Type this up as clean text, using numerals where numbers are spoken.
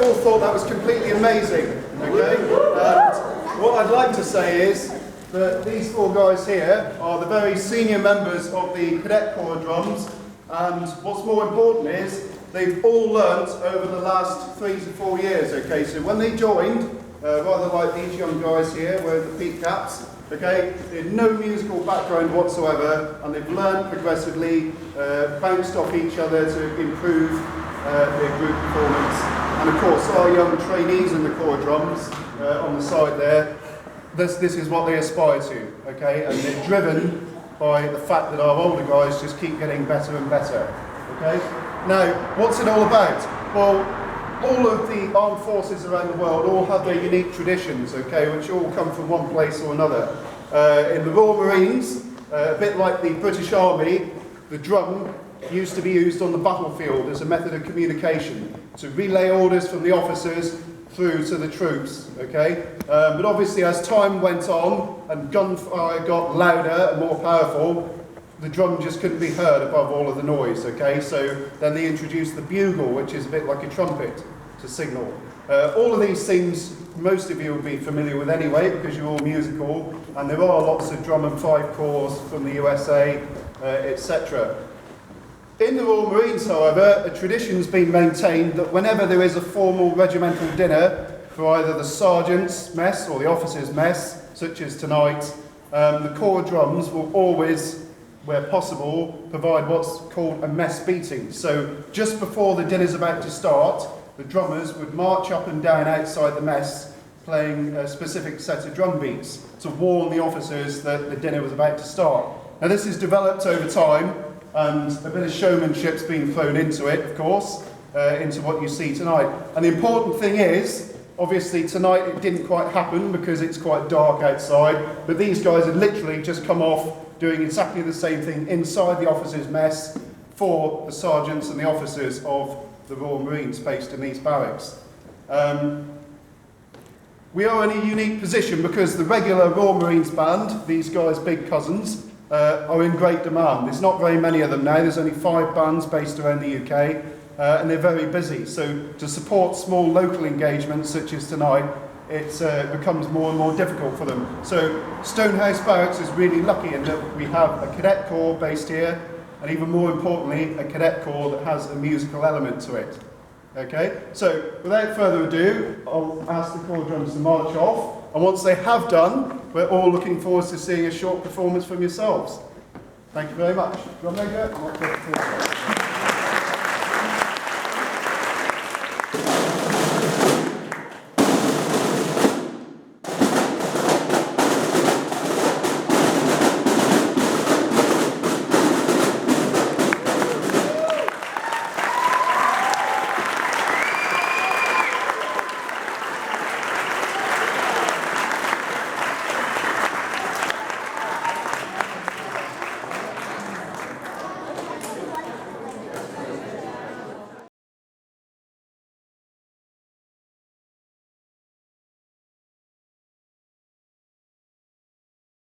all thought that was completely amazing, okay? And what I'd like to say is that these four guys here are the very senior members of the Cadet Corps of Drums, and what's more important is they've all learnt over the last 3 to 4 years, okay? So when they joined, rather like these young guys here wearing the peak caps, okay, they had no musical background whatsoever, and they've learned progressively, bounced off each other to improve their group performance. And of course, our young trainees in the Corps of Drums on the side there, this is what they aspire to, okay, and they're driven by the fact that our older guys just keep getting better and better, okay. Now, what's it all about? Well, all of the armed forces around the world all have their unique traditions, okay, which all come from one place or another. In the Royal Marines, a bit like the British Army, the drum used to be used on the battlefield as a method of communication to relay orders from the officers through to the troops, okay? But obviously as time went on and gunfire got louder and more powerful, the drum just couldn't be heard above all of the noise, okay? So then they introduced the bugle, which is a bit like a trumpet to signal. All of these things, most of you will be familiar with anyway, because you're all musical, and there are lots of drum and fife corps from the USA, etc. In the Royal Marines, however, a tradition's been maintained that whenever there is a formal regimental dinner for either the sergeant's mess or the officer's mess, such as tonight, the Corps of Drums will always, where possible, provide what's called a mess beating. So just before the dinner's about to start, the drummers would march up and down outside the mess, playing a specific set of drum beats to warn the officers that the dinner was about to start. Now this is developed over time, and a bit of showmanship's been thrown into it, of course, into what you see tonight. And the important thing is, obviously tonight it didn't quite happen because it's quite dark outside, but these guys had literally just come off doing exactly the same thing inside the officers' mess for the sergeants and the officers of the Royal Marines based in these barracks. We are in a unique position because the regular Royal Marines band, these guys' big cousins, are in great demand. There's not very many of them now. There's only 5 bands based around the UK, and they're very busy. So to support small local engagements such as tonight, it becomes more and more difficult for them. So Stonehouse Barracks is really lucky in that we have a cadet corps based here, and even more importantly, a cadet corps that has a musical element to it. Okay, so without further ado, I'll ask the Corps of Drums to march off, and once they have done, we're all looking forward to seeing a short performance from yourselves. Thank you very much. Drum major,